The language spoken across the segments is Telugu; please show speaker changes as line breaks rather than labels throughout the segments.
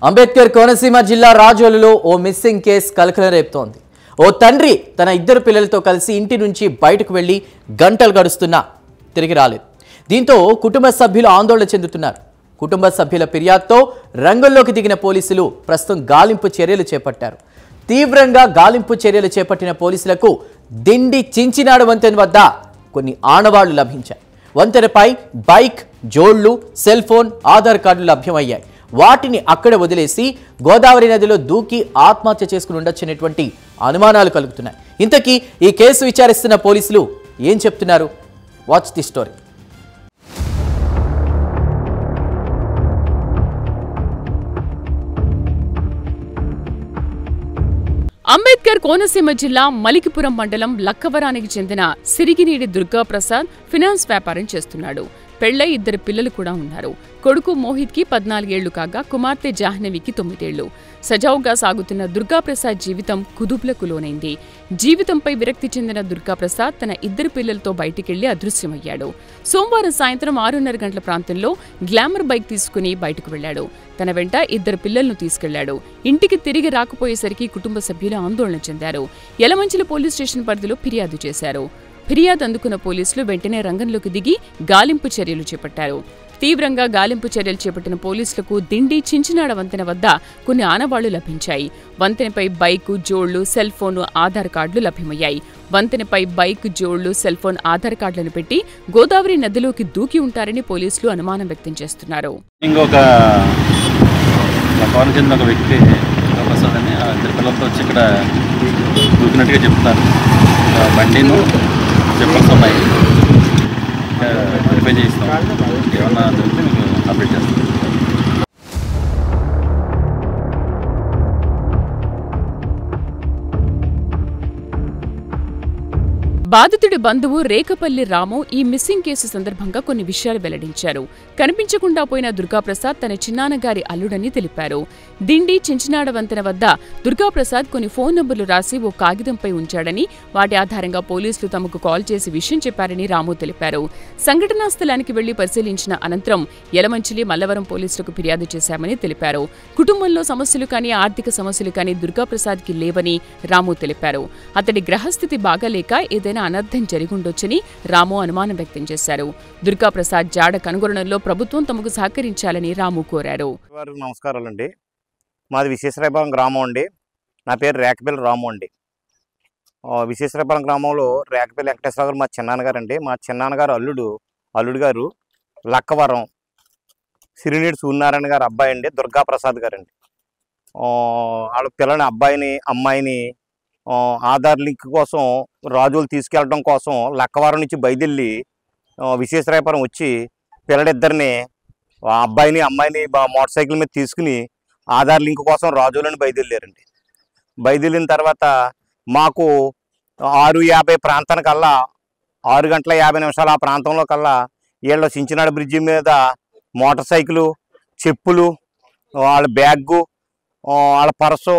అంబేద్కర్ కోనసీమ జిల్లా రాజోలులో ఓ మిస్సింగ్ కేసు కలకలం రేపుతోంది. ఓ తండ్రి తన ఇద్దరు పిల్లలతో కలిసి ఇంటి నుంచి బయటకు వెళ్లి గంటలు గడుస్తున్నా తిరిగి రాలేదు. దీంతో కుటుంబ సభ్యులు ఆందోళన చెందుతున్నారు. కుటుంబ సభ్యుల ఫిర్యాదుతో రంగంలోకి దిగిన పోలీసులు ప్రస్తుతం గాలింపు చర్యలు చేపట్టారు. తీవ్రంగా గాలింపు చర్యలు చేపట్టిన పోలీసులకు దిండి చించినాడు వంతెన వద్ద కొన్ని ఆనవాళ్లు లభించాయి. వంతెనపై బైక్, జోళ్లు, సెల్ ఫోన్, ఆధార్ కార్డులు లభ్యమయ్యాయి. వాటిని అక్కడ వదిలేసి గోదావరి నదిలో దూకి ఆత్మహత్య చేసుకుని ఉండొచ్చనేటువంటి అనుమానాలు కలుగుతున్నాయి. ఇంతకీ ఈ కేసు విచారిస్తున్న పోలీసులు ఏం చెప్తున్నారు? Watch the story.
Ambedkar Konaseema జిల్లా మలికిపురం మండలం లక్కవరానికి చెందిన సిరిగినీడి దుర్గాప్రసాద్ ఫినాన్స్ వ్యాపారం చేస్తున్నాడు. పెళ్లై ఇద్దరు పిల్లలు కూడా ఉన్నారు. కొడుకు మోహిత్కి 14 ఏళ్లు కాగా కుమార్తె జాహ్నవికి 9 ఏళ్లు. సజావుగా సాగుతున్న దుర్గాప్రసాద్ జీవితం కుదుపులకు లోనైంది. జీవితంపై విరక్తి చెందిన దుర్గాప్రసాద్ తన ఇద్దరు పిల్లలతో బయటికెళ్లి అదృశ్యమయ్యాడు. సోమవారం సాయంత్రం 6:30 గంటల ప్రాంతంలో గ్లామర్ బైక్ తీసుకుని బయటకు వెళ్లాడు. తన వెంట ఇద్దరు పిల్లలను తీసుకెళ్లాడు. ఇంటికి తిరిగి రాకపోయేసరికి కుటుంబ సభ్యులు ఆందోళన చెందారు. యలమంచిలి పోలీస్ స్టేషన్ పరిధిలో ఫిర్యాదు చేశారు. ఫిర్యాదు అందుకున్న పోలీసులు వెంటనే రంగంలోకి దిగి గాలింపు చర్యలు చేపట్టారు. తీవ్రంగా గాలింపు చర్యలు చేపట్టిన పోలీసులకు దిండి చించినాడ వంతెన వద్ద కొన్ని ఆనవాళ్లు లభించాయి. వంతెనపై బైకు, జోళ్లు, సెల్ ఫోన్, ఆధార్ కార్డులు లభ్యమయ్యాయి. వంతెనపై బైక్, జోళ్లు, సెల్ ఫోన్, ఆధార్ కార్డులను పెట్టి గోదావరి నదిలోకి దూకి ఉంటారని పోలీసులు అనుమానం వ్యక్తం చేస్తున్నారు.
చెప్పాల్సి ఉన్నాయి. వెరిఫై చేస్తాం. ఏమన్నా దొరికితే మీకు అప్డేట్ చేస్తాం.
బాధితుడి బంధువు రేకపల్లి రాము ఈ మిస్సింగ్ కేసు సందర్భంగా కొన్ని విషయాలు వెల్లడించారు. కనిపించకుండా పోయిన దుర్గాప్రసాద్ తన చిన్నాన్నగారి అల్లుడని తెలిపారు. దిండి చించినాడ వంతెన వద్ద దుర్గాప్రసాద్ కొన్ని ఫోన్ నంబర్లు రాసి ఓ కాగితంపై ఉంచాడని, వాటి ఆధారంగా పోలీసులు తమకు కాల్ చేసి విషయం చెప్పారని రాము తెలిపారు. సంఘటనా స్థలానికి వెళ్లి పరిశీలించిన అనంతరం యలమంచిలి, మల్లవరం పోలీసులకు ఫిర్యాదు చేశామని తెలిపారు. కుటుంబంలో సమస్యలు కానీ ఆర్థిక సమస్యలు కానీ దుర్గాప్రసాద్కి లేవని రాము తెలిపారు. అతడి గ్రహస్థితి బాగాలేక ఏదైనా అనర్థం జరిగుండొచ్చని రాము అనుమానం వ్యక్తం చేశారు. దుర్గాప్రసాద్ జాడ కనుగొనడంలో ప్రభుత్వం తమకు సహకరించాలని రాము కోరారు.
నమస్కారాలండి. మాది విశ్వేశ్వరాయపురం గ్రామం అండి. నా పేరు రేకపల్లి రాము అండి. విశ్వేశ్వరాయపురం గ్రామంలో రేకపల్లి వెంకటేశ్వర గారు మా చిన్నాన్నగారు అండి. మా చిన్నాన్నగారు అల్లుడు గారు లక్కవరం సిరినీడి సూర్యనారాయణ గారు అబ్బాయి అండి, దుర్గాప్రసాద్ గారు అండి. వాళ్ళ పిల్లని అబ్బాయిని అమ్మాయిని ఆధార్ లింక్ కోసం రాజులు తీసుకెళ్ళడం కోసం లక్కవరం నుంచి బయలుదేరి విశ్వేశ్వరాయపురం వచ్చి పిల్లలిద్దరిని అబ్బాయిని అమ్మాయిని మోటార్ సైకిల్ మీద తీసుకుని ఆధార్ లింక్ కోసం రాజులని బయలుదేరారండి. బయలుదేరిన తర్వాత మాకు 6:50 ప్రాంతానికల్లా 6:50 ఆ ప్రాంతంలో కల్లా వీళ్ళ చించినాడ బ్రిడ్జి మీద మోటార్ సైకిలు, చెప్పులు, వాళ్ళ బ్యాగు, వాళ్ళ పర్సు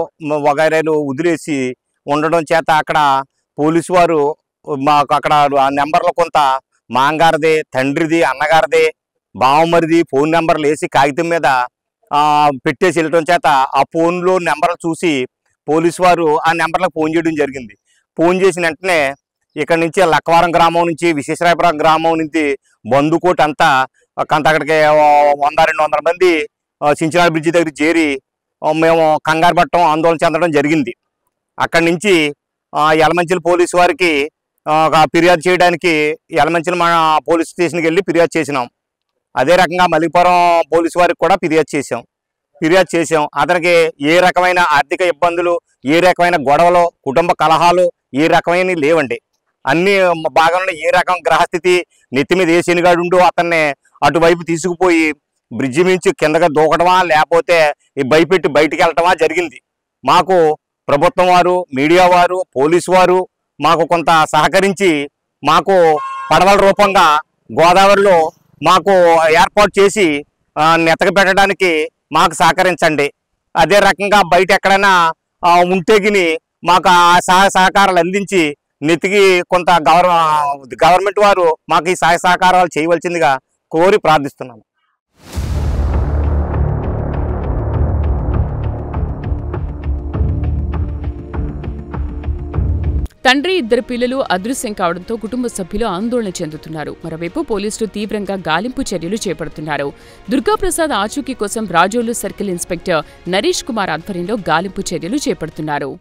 వగైరాలు వదిలేసి ఉండడం చేత అక్కడ పోలీసు వారు మాకు అక్కడ ఆ నెంబర్లో కొంత మాంగారిది, తండ్రిది, అన్నగారిది, బావమరిది ఫోన్ నెంబర్లు వేసి కాగితం మీద పెట్టేసి వెళ్ళటం చేత ఆ ఫోన్లో నెంబర్లు చూసి పోలీసు వారు ఆ నెంబర్లకు ఫోన్ చేయడం జరిగింది. ఫోన్ చేసిన వెంటనే ఇక్కడ నుంచి లక్కవరం గ్రామం నుంచి విశ్వేశ్వరాయపురం గ్రామం నుంచి బంధుకోటి అంతా అక్కడికి 100-200 మంది చించినాడ బ్రిడ్జి దగ్గర చేరి మేము కంగారు పట్టడం, ఆందోళన చెందడం జరిగింది. అక్కడి నుంచి యలమంచిలి పోలీసు వారికి ఫిర్యాదు చేయడానికి యలమంచిలి మా పోలీస్ స్టేషన్కి వెళ్ళి ఫిర్యాదు చేసినాం. అదే రకంగా మలికిపురం పోలీసు వారికి కూడా ఫిర్యాదు చేసాం. అతనికి ఏ రకమైన ఆర్థిక ఇబ్బందులు, ఏ రకమైన గొడవలు, కుటుంబ కలహాలు ఏ రకమైన లేవండి. అన్ని బాగానే ఏ రకం గ్రహస్థితి నెత్తి మీద ఏ శనిగాడుండో అతన్ని అటువైపు తీసుకుపోయి బ్రిడ్జి నుంచి కిందగా దూకడమా లేకపోతే భయపెట్టి బయటికి వెళ్ళటమా జరిగింది. మాకు ప్రభుత్వం వారు, మీడియా వారు, పోలీసు వారు మాకు కొంత సహకరించి మాకు పడవల రూపంగా గోదావరిలో మాకు ఏర్పాటు చేసి నెతక పెట్టడానికి మాకు సహకరించండి. అదే రకంగా బయట ఎక్కడైనా ఉంటేగిని మాకు ఆ సహకారాలు అందించి నెతికి కొంత గవర్నమెంట్ వారు మాకు ఈ సహకారాలు చేయవలసిందిగా కోరి ప్రార్థిస్తున్నాము.
తండ్రి, ఇద్దరు పిల్లలు అదృశ్యం కావడంతో కుటుంబ సభ్యులు ఆందోళన చెందుతున్నారు. మరోవైపు పోలీసులు తీవ్రంగా గాలింపు చర్యలు చేపడుతున్నారు. దుర్గాప్రసాద్ ఆచూకీ కోసం Razole circle inspector nourish Kumar ఆధ్వర్యంలో గాలింపు చర్యలు చేపడుతున్నారు.